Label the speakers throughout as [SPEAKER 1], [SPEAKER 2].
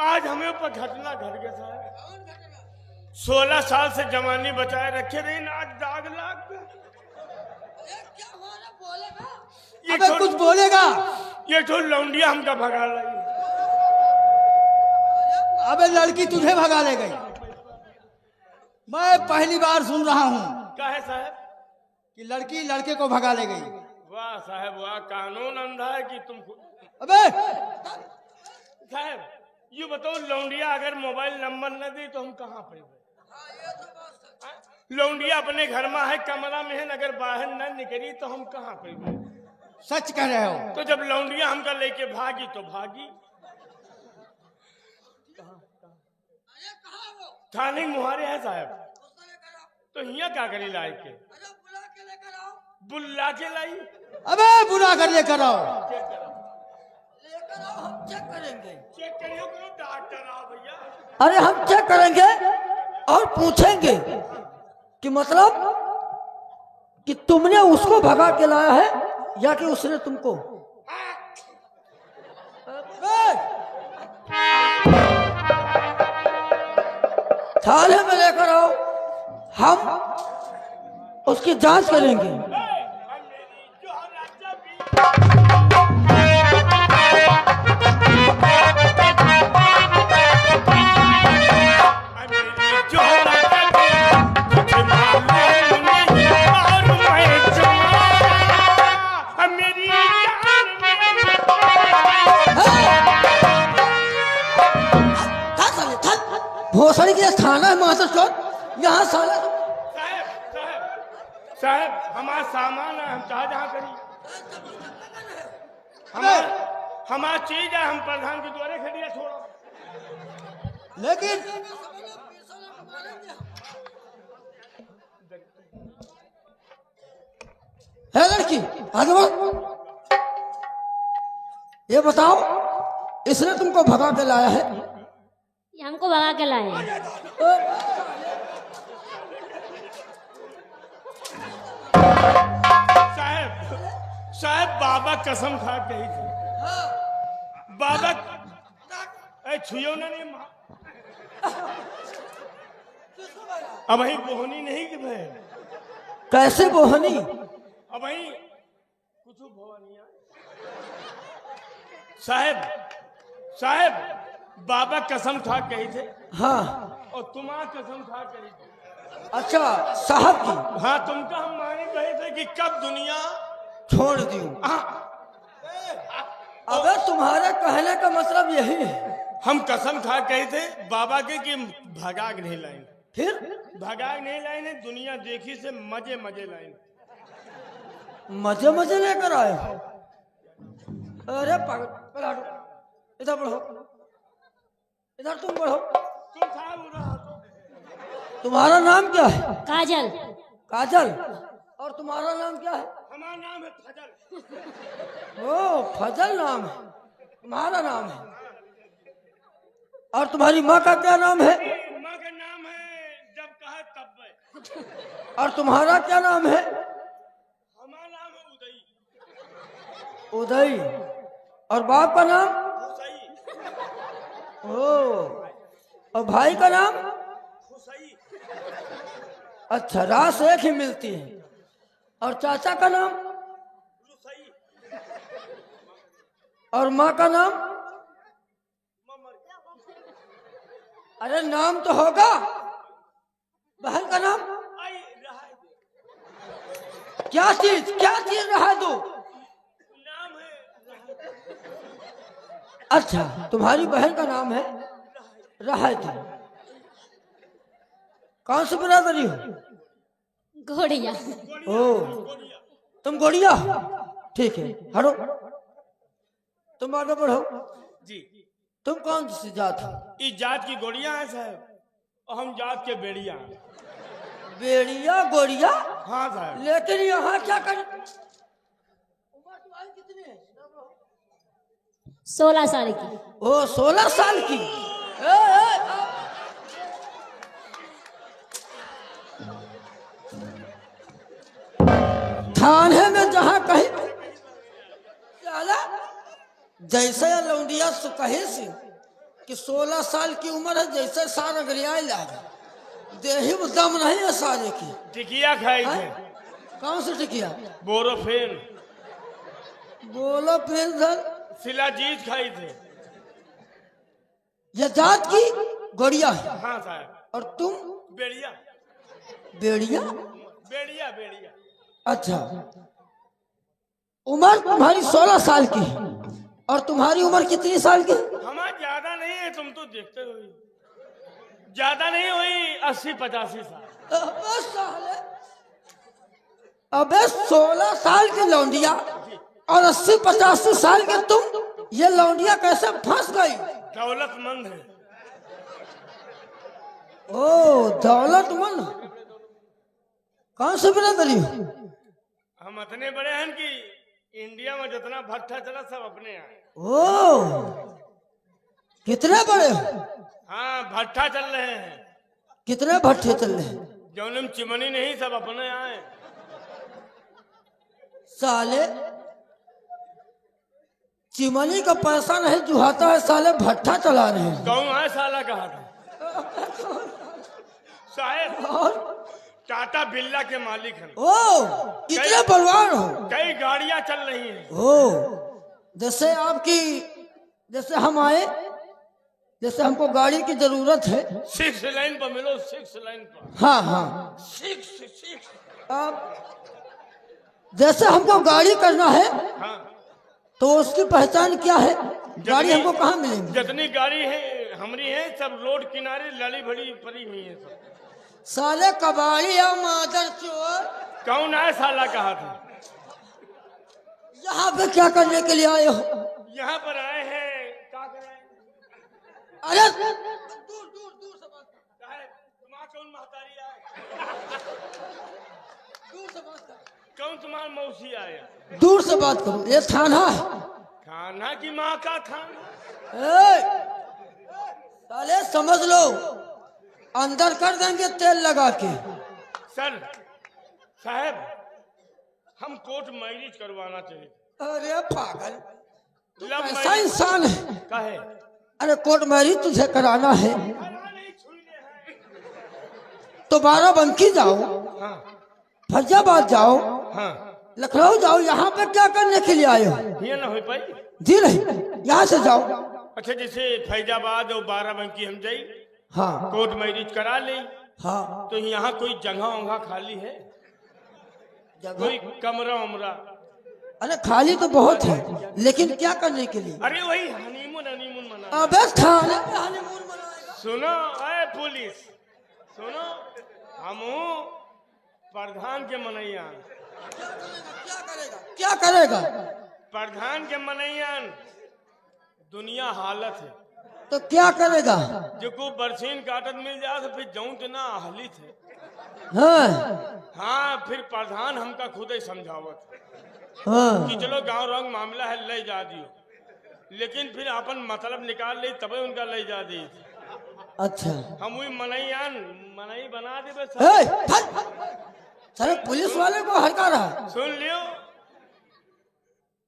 [SPEAKER 1] आज हमें ऊपर घटना घट गया साहब। 16 साल से जवानी बचाए रखे रही ना, आज दाग लाग गया।
[SPEAKER 2] अबे कुछ बोलेगा?
[SPEAKER 1] ये तो लौंडिया हमका भगा रही।
[SPEAKER 2] अबे लड़की तुझे भगा ले गई? मैं पहली बार सुन रहा हूँ
[SPEAKER 1] क्या है साहब
[SPEAKER 2] कि लड़की लड़के को भगा ले गई।
[SPEAKER 1] वाह साहब वाह, कानून अंधा है कि तुम।
[SPEAKER 2] अबे
[SPEAKER 1] साहब ये बताओ, लौंडिया अगर मोबाइल नंबर न दे तो हम कहाँ पे? लौंडिया अपने घर में है, कमरा में है, अगर बाहर न निकली तो हम कहाँ पे?
[SPEAKER 2] सच कह रहे हो?
[SPEAKER 1] तो जब लौंडिया हमका लेके भागी तो भागी। थाने मुहारे है साहब, तो यहाँ क्या करी लाई के? बुला के लाई।
[SPEAKER 2] अबे बुला कर लेकर आओ।
[SPEAKER 3] चेक करेंगे।
[SPEAKER 1] चेक करिए कौन डॉक्टर आओ भैया।
[SPEAKER 3] अरे हम चेक करेंगे और पूछेंगे कि मतलब कि तुमने उसको भगा के लाया है या कि उसने तुमको। थाने में लेकर आओ, हम उसकी जांच करेंगे। भोसड़ी के थाना है मास्टर चौक, यहाँ साला।
[SPEAKER 1] साहब हमारा सामान है, हम चाहे जहाँ करी। हमारा चीज है, हम प्रधान के द्वारे खड़िया छोड़ो।
[SPEAKER 2] लेकिन
[SPEAKER 3] है लड़की आगे बढ़ो। ये बताओ, इसने तुमको भगा के लाया है?
[SPEAKER 4] ये हमको भगा के लाए हैं।
[SPEAKER 1] साहब बाबा कसम खा कही थी। बाबा छुयो ना नहीं अब वही बोहनी नहीं कि भाई।
[SPEAKER 3] कैसे बोहनी?
[SPEAKER 1] अब वही कुछ भवानिया। साहब बाबा कसम खा कही थे।
[SPEAKER 3] हाँ।
[SPEAKER 1] और तुम्हारा कसम खा कही थी।
[SPEAKER 3] अच्छा साहब की?
[SPEAKER 1] हाँ, तुमका हम माने कहे थे कि कब दुनिया
[SPEAKER 3] छोड़ दी। अबे तुम्हारे कहने का मतलब यही है?
[SPEAKER 1] हम कसम खा कहे थे बाबा के कि भगाग नहीं लाइन।
[SPEAKER 3] फिर
[SPEAKER 1] भगाग नहीं लाइन है, दुनिया देखी से मजे मजे लाइन।
[SPEAKER 3] मजे मजे लेकर आए हो? अरे पागल, इधर बढ़ो, इधर तुम बढ़ो।
[SPEAKER 1] तुम साहब उड़ा तो।
[SPEAKER 3] तुम्हारा नाम क्या है?
[SPEAKER 4] काजल।
[SPEAKER 3] काजल। और तुम्हारा नाम क्या है?
[SPEAKER 1] हमारा नाम है फजल।
[SPEAKER 3] ओ फजल नाम है तुम्हारा नाम है। और तुम्हारी माँ का क्या नाम है?
[SPEAKER 1] माँ का नाम है जब कहा तब।
[SPEAKER 3] और तुम्हारा क्या नाम है?
[SPEAKER 1] हमारा नाम है उदय।
[SPEAKER 3] उदय। और बाप का नाम?
[SPEAKER 1] हुसैन।
[SPEAKER 3] ओ, और भाई का नाम?
[SPEAKER 1] हुसैन।
[SPEAKER 3] अच्छा, रास एक ही मिलती है। और चाचा का नाम?
[SPEAKER 1] रुसैन।
[SPEAKER 3] और माँ का नाम? अरे नाम तो होगा। बहन का नाम? क्या चीज रहा दो?
[SPEAKER 1] नाम है।
[SPEAKER 3] अच्छा, तुम्हारी बहन का नाम है राहत। कौन सी बिरादरी हो?
[SPEAKER 4] घोड़िया।
[SPEAKER 3] ओ, तुम गोड़िया? ठीक है, हटो, तुम आगे बढ़ो।
[SPEAKER 1] जी
[SPEAKER 3] तुम कौन सी जात हो?
[SPEAKER 1] इस जात की गोड़ियां हैं साहब, और हम जात के बेड़िया।
[SPEAKER 3] बेड़िया गोड़िया?
[SPEAKER 1] हाँ साहब।
[SPEAKER 3] लेकिन यहाँ क्या कर? उम्र तुम्हारी कितनी है?
[SPEAKER 4] 16 साल की।
[SPEAKER 3] ओ 16 साल की। थाने में जहाँ कहीं जैसे लौंडिया कहे से कि 16 साल की उम्र है, जैसे सारा गरिया लागे, देही में दम नहीं है सारे की।
[SPEAKER 1] टिकिया खाई थे,
[SPEAKER 3] कौन सी टिकिया?
[SPEAKER 1] बोरोफेन,
[SPEAKER 3] बोलो फिर सर।
[SPEAKER 1] शिलाजीत खाई थे।
[SPEAKER 3] ये जात की गोड़िया है।
[SPEAKER 1] हाँ साहब।
[SPEAKER 3] और तुम?
[SPEAKER 1] बेड़िया।
[SPEAKER 3] बेड़िया?
[SPEAKER 1] बेड़िया बेड़िया।
[SPEAKER 3] अच्छा, उम्र तुम्हारी 16 साल की है, और तुम्हारी उम्र कितनी साल की?
[SPEAKER 1] हमारा ज्यादा नहीं है, तुम तो देखते हो, ज्यादा नहीं हुई, 80-85 साल।
[SPEAKER 3] अबे 16 साल की लौंडिया और 80-85 साल के तुम, ये लौंडिया कैसे फंस गई?
[SPEAKER 1] दौलतमंद है।
[SPEAKER 3] ओ दौलतमंद। कौन सी बिरादरी?
[SPEAKER 1] हम इतने बड़े हैं कि इंडिया में जितना भट्टा चला सब अपने यहाँ।
[SPEAKER 3] ओ कितने बड़े हो?
[SPEAKER 1] हाँ भट्टा चल रहे हैं।
[SPEAKER 3] कितने भट्टे चल रहे हैं?
[SPEAKER 1] जौनम चिमनी नहीं, सब अपने यहाँ है।
[SPEAKER 3] साले चिमनी का पैसा नहीं जुहाता है, साले भट्टा चला रहे हैं।
[SPEAKER 1] कौन है साला कहा था साहेब?
[SPEAKER 3] और
[SPEAKER 1] टाटा बिरला के मालिक हैं।
[SPEAKER 3] ओ इतने बलवान हो।
[SPEAKER 1] कई गाड़ियां चल रही हैं।
[SPEAKER 3] ओ जैसे आपकी, जैसे हम आए, जैसे हमको गाड़ी की जरूरत है।
[SPEAKER 1] 6 लाइन पर मिलो, 6 लाइन पर।
[SPEAKER 3] हाँ हाँ,
[SPEAKER 1] 6।
[SPEAKER 3] अब जैसे हमको गाड़ी करना है,
[SPEAKER 1] हाँ
[SPEAKER 3] तो उसकी पहचान क्या है? गाड़ी हमको कहाँ मिलेगी?
[SPEAKER 1] जितनी गाड़ी है हमारी है, सब रोड किनारे लड़ी भड़ी पड़ी हुई है सब।
[SPEAKER 3] साले कबाड़ी या मादर चोर,
[SPEAKER 1] कौन है साला कहा था?
[SPEAKER 3] यहाँ पे क्या करने के लिए आए हो?
[SPEAKER 1] यहाँ पर आए हैं क्या करें?
[SPEAKER 3] अरे दूर दूर दूर से बात कर।
[SPEAKER 1] साहेब, तुम्हारा कौन महतारी आए?
[SPEAKER 3] दूर से बात कर।
[SPEAKER 1] कौन तुम्हारा मौसी आया?
[SPEAKER 3] दूर से बात करो, ये थाना है।
[SPEAKER 1] खाना की माँ का खाना।
[SPEAKER 3] ए, साले समझ लो, अंदर कर देंगे तेल लगा के।
[SPEAKER 1] सर साहब, हम कोर्ट मैरिज करवाना चाहिए।
[SPEAKER 3] अरे पागल, तू
[SPEAKER 1] लव
[SPEAKER 3] कैसा
[SPEAKER 1] मैरिज
[SPEAKER 3] इंसान है?
[SPEAKER 1] काहे?
[SPEAKER 3] अरे कोर्ट मैरिज तुझे कराना है
[SPEAKER 1] नहीं छूने हैं।
[SPEAKER 3] तो बाराबंकी जाओ,
[SPEAKER 1] हाँ
[SPEAKER 3] फैजाबाद जाओ,
[SPEAKER 1] हाँ।
[SPEAKER 3] लखनऊ जाओ। यहाँ पे क्या करने के लिए आए हो?
[SPEAKER 1] ये ना हो पाई।
[SPEAKER 3] जी नहीं, यहाँ से जाओ।
[SPEAKER 1] अच्छा, जैसे फैजाबाद और बाराबंकी हम जाई,
[SPEAKER 3] हाँ
[SPEAKER 1] कोर्ट मैरिज करा ले,
[SPEAKER 3] हाँ,
[SPEAKER 1] तो यहाँ कोई जगह वगह खाली है? कोई कमरा उमरा?
[SPEAKER 3] अरे खाली तो बहुत है, लेकिन क्या करने के लिए?
[SPEAKER 1] अरे वही हनीमून हनीमून मना।
[SPEAKER 3] अबे थाने पे हनीमून मनाएगा?
[SPEAKER 1] सुनो अरे पुलिस, सुनो, हम प्रधान के मनैया।
[SPEAKER 3] क्या करेगा? क्या करेगा?
[SPEAKER 1] प्रधान के मनैया दुनिया हालत है।
[SPEAKER 3] तो क्या करेगा?
[SPEAKER 1] जो को बरसीन काटत मिल जाए तो फिर जाऊं तो ना अहली थे।
[SPEAKER 3] हाँ
[SPEAKER 1] हाँ, फिर प्रधान हमका खुद ही समझावत
[SPEAKER 3] हाँ,
[SPEAKER 1] कि चलो गांव रंग मामला है, ले जा दियो, लेकिन फिर अपन मतलब निकाल ले तबे उनका ले जा दी।
[SPEAKER 3] अच्छा।
[SPEAKER 1] हम वही मनई बना दे बस।
[SPEAKER 3] सर पुलिस वाले को हड़का रहा।
[SPEAKER 1] सुन लियो,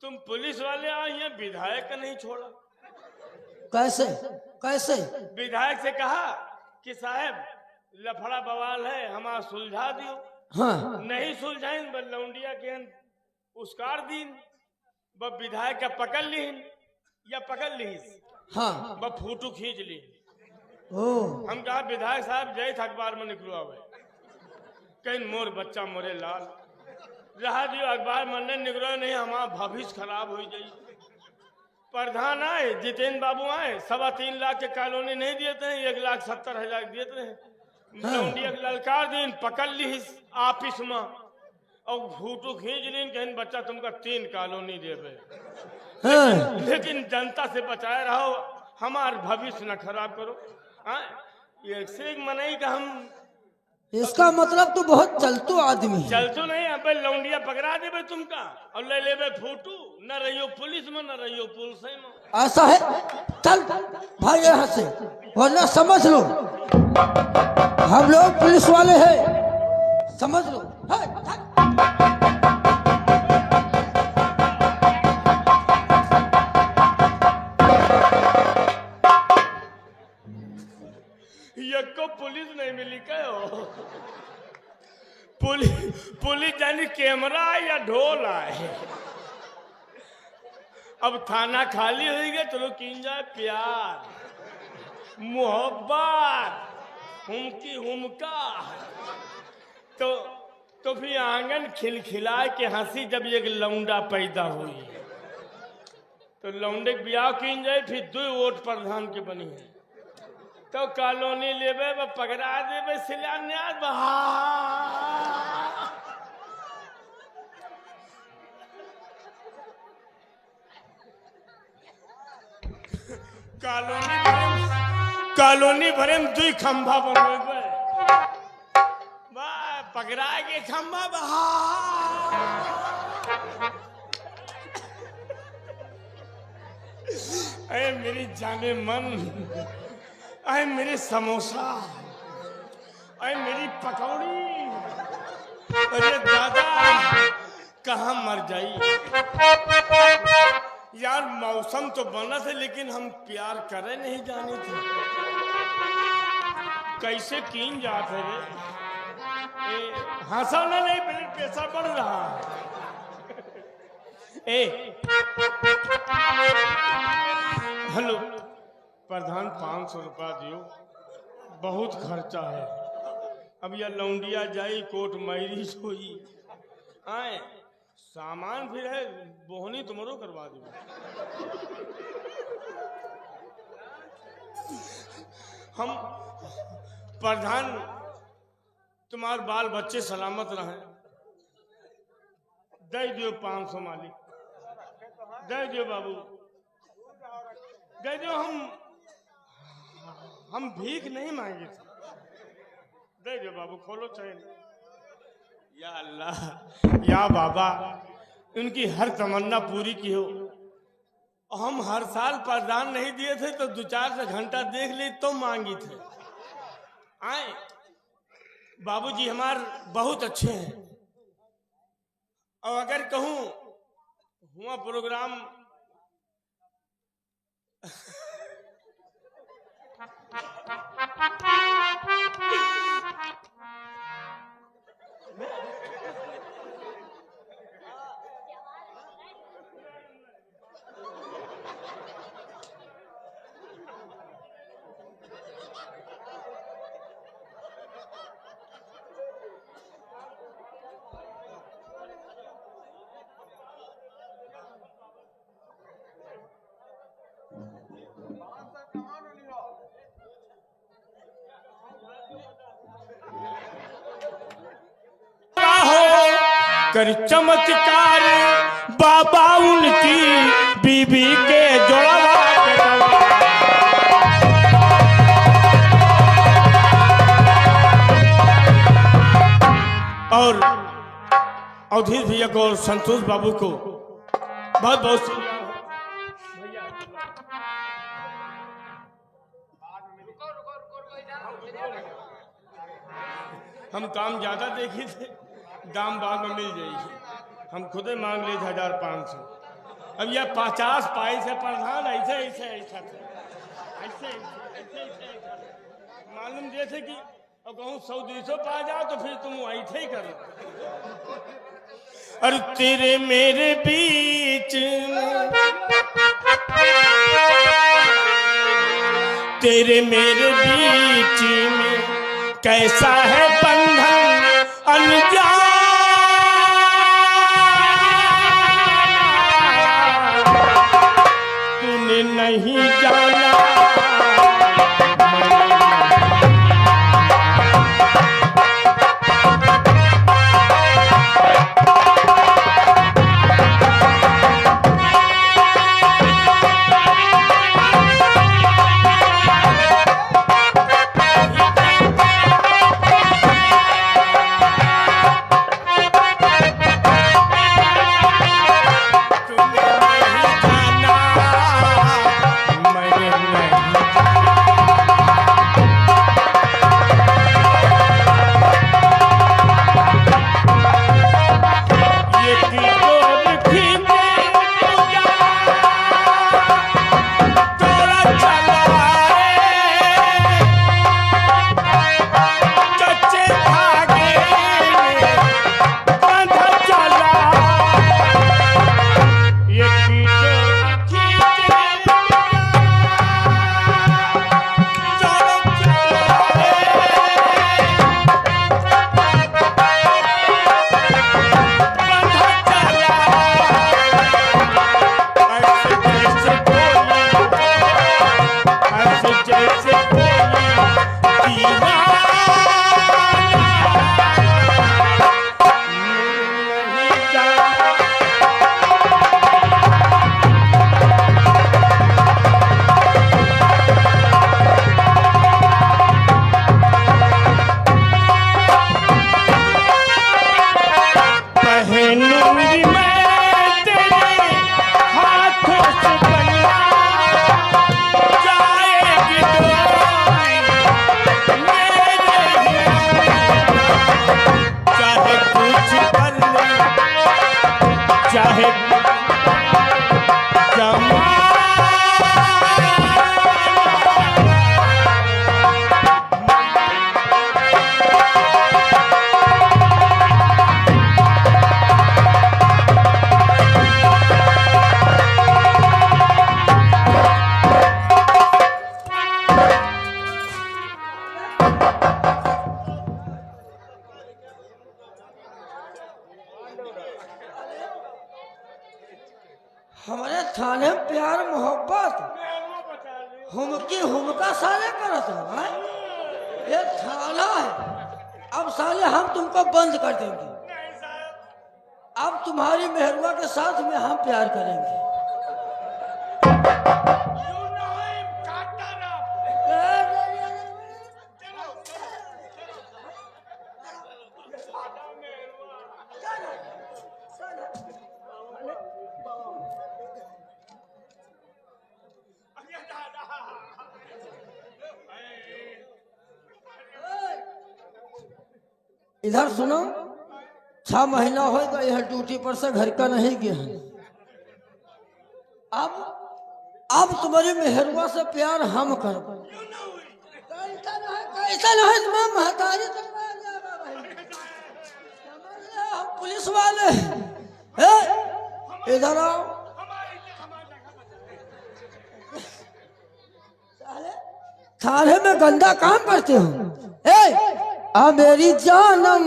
[SPEAKER 1] तुम पुलिस वाले आए हैं, विधायक का नहीं छोड़ा।
[SPEAKER 3] कैसे कैसे?
[SPEAKER 1] विधायक से कहा कि साहब लफड़ा बवाल है, हमारा सुलझा दियो।
[SPEAKER 3] हाँ
[SPEAKER 1] नहीं सुलझाइन लौंडिया के उसकार दीन, ब विधायक का पकड़ लीन या पकड़ ली,
[SPEAKER 3] हाँ,
[SPEAKER 1] ब फोटो खींच ली।
[SPEAKER 3] ओ
[SPEAKER 1] हम कहा विधायक साहब जय थ अखबार में निकलो आवे, कहीं मोर बच्चा मोरे लाल रहा दियो, अखबार में निकलो नहीं, हमारा भविष्य खराब हो जाये। प्रधान आए, जितेंद्र बाबू आए, 3.25 लाख के कॉलोनी नहीं देते हैं, 1,70,000 देते हैं। लौंडिया ललकार दिन पकड़ ली ऑफिस में और फोटो खींच ली, कहीं बच्चा तुमका 3 कॉलोनी देवे।
[SPEAKER 3] हाँ।
[SPEAKER 1] लेकिन जनता से बचाए रहो, हमार भविष्य न खराब करो। हाँ, एक से एक मनई का हम।
[SPEAKER 3] इसका मतलब तू बहुत चलतू आदमी है।
[SPEAKER 1] चल तो नहीं, अब लौंडिया पकड़ा देवे तुमका और ले लेवे फोटो, न रहियो पुलिस में न रहियो पुलिस में।
[SPEAKER 3] ऐसा है? चल भाई यहाँ से, वरना समझ लो हम लोग पुलिस वाले हैं, समझ लो। है,
[SPEAKER 1] यको पुलिस नहीं मिली कहो पुलिस जानी कैमरा या ढोल आए। अब थाना खाली हो गया तो किन जाए प्यार मोहब्बत हुमकी हुमका तो फिर आंगन खिलखिला के हंसी जब एक लौंडा पैदा हुई तो लौंडे के ब्याह किन जाए फिर 2 वोट प्रधान के बनी है तो कॉलोनी लेबे पकड़ा देवे शिलान्यास कॉलोनी भरे में 2 खंभा बनवे पकड़ा के खंभा अरे मेरी जाने मन, अरे मेरे समोसा, अरे मेरी पकौड़ी, अरे दादा कहाँ मर जाई। यार मौसम तो बना था लेकिन हम प्यार करे नहीं जाने थे। कैसे कीन जाते रे हंसाना नहीं पहले पैसा बढ़ रहा ए हेलो प्रधान 500 रुपया दियो, बहुत खर्चा है। अब यह लौंडिया जाई कोट मैरी सोई आए सामान फिर है बोहनी तुम्हारो करवा दो। हम प्रधान तुम्हारे बाल बच्चे सलामत रहे, दे दियो 500 मालिक, दे दियो बाबू, दे दियो। हम भीख नहीं मांगे थे, दे दियो बाबू, खोलो चैन। या अल्लाह या बाबा उनकी हर तमन्ना पूरी की हो। हम हर साल प्रदान नहीं दिए थे तो 2-4 घंटा देख ले तो मांगी थे। आए बाबूजी हमारे बहुत अच्छे हैं और अगर कहूं हुआ प्रोग्राम कर चमत्कार बाबा उनकी बीबी के जोड़ा और अवधेश भैया को और संतोष बाबू को बहुत बहुत हम काम ज्यादा देखे थे, दाम बाद में मिल जाएगी। हम खुदे मांग ले 1500। अब यह 50 पाई से प्रधान ऐसे ऐसे ऐसा था, ऐसे मालूम जैसे कि अब कहूँ 100-200 पा जाओ तो फिर तुम ऐसे ही करो। और तेरे मेरे बीच तेरे मेरे बीच में कैसा है बंधन अनजान, तूने नहीं जाना जैसे कोई दीवाना नहीं जाता। पहनूंगी मैं तेरे हाथों से बनवा, जाएगी डोरी मेरे चाहे कुछ कर ले, चाहे जमा
[SPEAKER 3] हमारे थाने में प्यार मोहब्बत हुमकी हुमका साले करत है। ये थाना है, अब साले हम तुमको बंद कर देंगे। अब तुम्हारी मेहरुआ के साथ में हम प्यार करेंगे। इधर सुनो, 6 महीना हो गए हैं ड्यूटी पर से घर का नहीं गए हैं। अब तुम्हारी मेहरुआ से प्यार हम कर कैसा नहीं तुम्हें महतारी पुलिस वाले इधर आओ। थाने में गंदा काम करते हो। आ मेरी जानम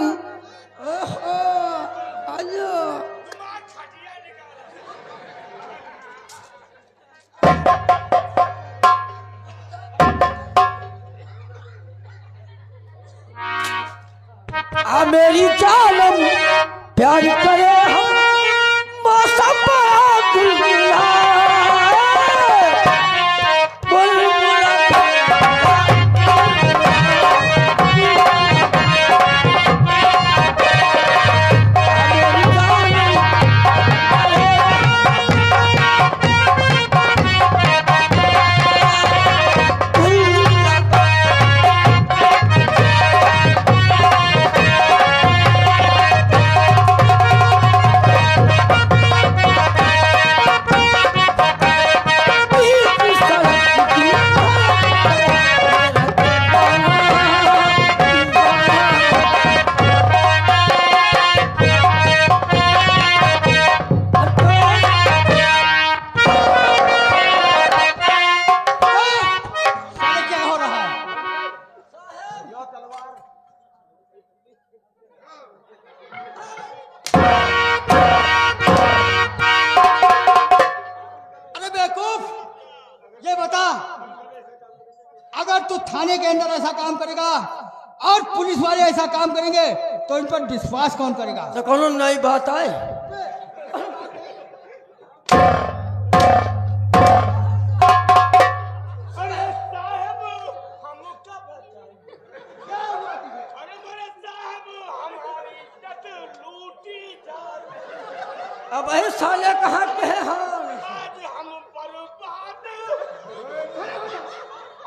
[SPEAKER 3] आ मेरी जानम प्यार करे हम मौसम बुलबुला
[SPEAKER 2] थाने के अंदर ऐसा काम करेगा और पुलिस वाले ऐसा काम करेंगे तो इन पर विश्वास कौन करेगा?
[SPEAKER 3] तो कौन नई बात है? अब ये साले कहाँ के हैं?
[SPEAKER 1] आज हम बर्बाद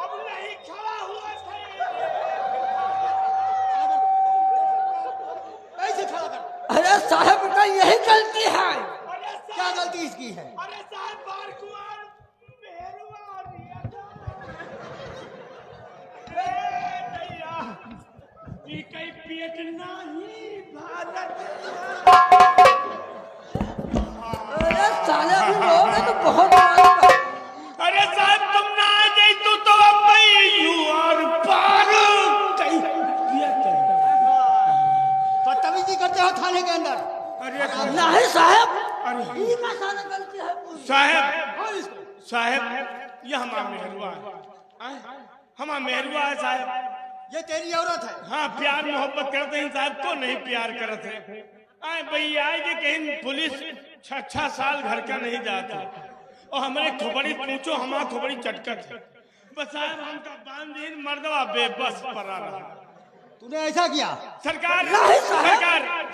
[SPEAKER 1] अब नहीं खड़ा हुआ
[SPEAKER 2] ऐसे खड़ा कर।
[SPEAKER 3] अरे साहब का यही गलती है।
[SPEAKER 2] क्या गलती इसकी है?
[SPEAKER 1] अरे साहब बारकुआर मेहरबान कई पेट नहीं भारत।
[SPEAKER 3] अरे साले भी लोग हैं तो बहुत
[SPEAKER 1] अरे साहब तुम ना आ जाए तो अब मैं यू और पार
[SPEAKER 2] बदतमीजी करते हो थाने के अंदर।
[SPEAKER 1] अरे
[SPEAKER 3] नहीं साहब,
[SPEAKER 1] अरे
[SPEAKER 3] ये का साला गलती है।
[SPEAKER 1] साहब साहब ये हमारा मेहरबान हमारा मेहरुआ है साहब।
[SPEAKER 2] ये तेरी औरत है।
[SPEAKER 1] हाँ, प्यार मोहब्बत करते हैं साहब, को नहीं प्यार करते हैं। आए भैया आए कि कहीं पुलिस 6 साल घर का नहीं जाता और हमारे खोपड़ी पूछो, हमारा खोपड़ी चटकट है। बस साहब हमका बांधीन मर्दवा बेबस पड़ा रहा।
[SPEAKER 2] तूने ऐसा किया?
[SPEAKER 1] सरकार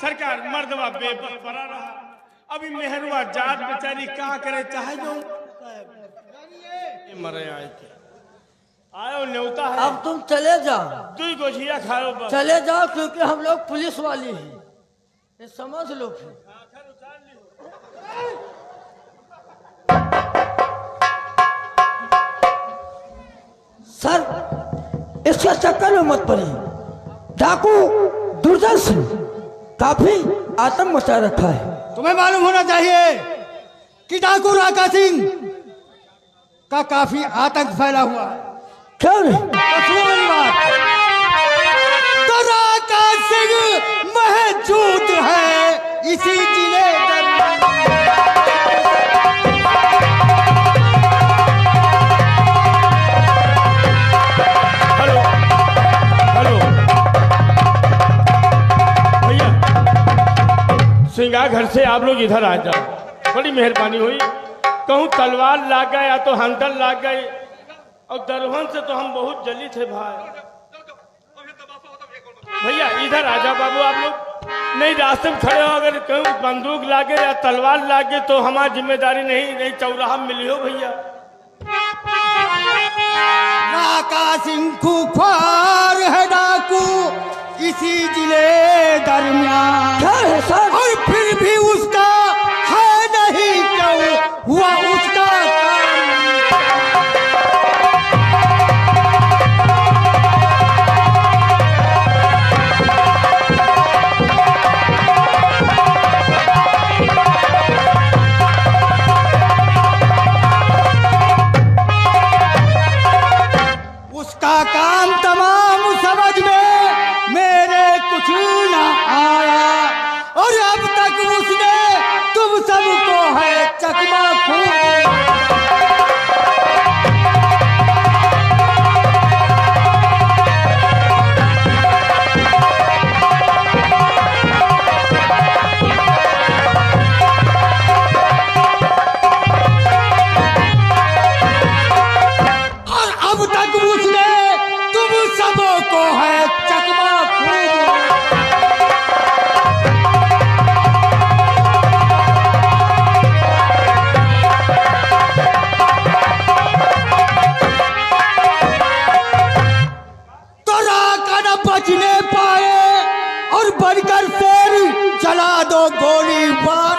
[SPEAKER 1] सरकार मर्दवा बेबस पड़ा रहा। अभी मेहरुआ जात बेचारी क्या करे, चाहे जो मरे आए के आयो न्योता है।
[SPEAKER 3] अब तुम चले जाओ,
[SPEAKER 1] तू गोझिया खाओ बस।
[SPEAKER 3] चले जाओ, क्योंकि हम लोग पुलिस वाले हैं, ये समझ लो फिर। सर, इसके चक्कर में मत पड़िए। डाकू दुर्जन सिंह काफी आतंक मचा रखा है।
[SPEAKER 2] तुम्हें मालूम होना चाहिए कि डाकू राका सिंह का काफी आतंक फैला हुआ है।
[SPEAKER 3] क्यों नहीं?
[SPEAKER 2] तो सुनो मेरी बात। तो राका सिंह महजूद है इसी जिले
[SPEAKER 1] सिंगा घर से आप लोग इधर आ जाओ, बड़ी मेहरबानी हुई। कहूँ तलवार लाग गए या तो हंटर लाग गए, और दरवन से तो हम बहुत जली थे भाई। भैया इधर आ जाओ बाबू आप लोग। नहीं रास्ते में खड़े हो, अगर कहूँ बंदूक लागे या तलवार लागे तो हमारी जिम्मेदारी नहीं चौराहा में मिली हो भैया।
[SPEAKER 2] राका सिंह खूंखार है डाकू इसी जिले दरमियान।
[SPEAKER 3] क्या है सर?
[SPEAKER 2] और फिर भी उसका है नहीं, क्यों हुआ उसका उसका काम तमाम समझ में मेरे कुछ ना आया, और अब तक उसने तुम सबको है चकमा खूब। और अब तक उसने तुम सबको है चकमा खूब। तो राका न बचने पाए और बनकर शेर चला दो गोली बार।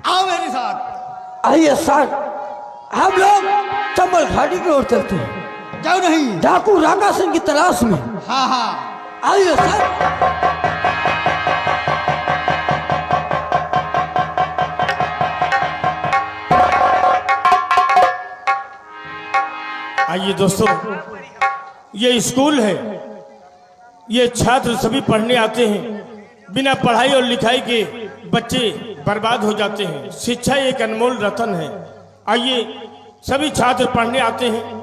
[SPEAKER 2] आओ मेरे साथ।
[SPEAKER 3] आइए सर, हम लोग चंबल घाटी की ओर चलते हैं,
[SPEAKER 2] जाओ नहीं।
[SPEAKER 3] डाकू राका सिंह की तलाश में।
[SPEAKER 2] हाँ हाँ,
[SPEAKER 3] आइए सर।
[SPEAKER 1] आइए दोस्तों, ये स्कूल है, ये छात्र सभी पढ़ने आते हैं। बिना पढ़ाई और लिखाई के बच्चे बर्बाद हो जाते हैं। शिक्षा एक अनमोल रतन है। आइए सभी छात्र पढ़ने आते हैं।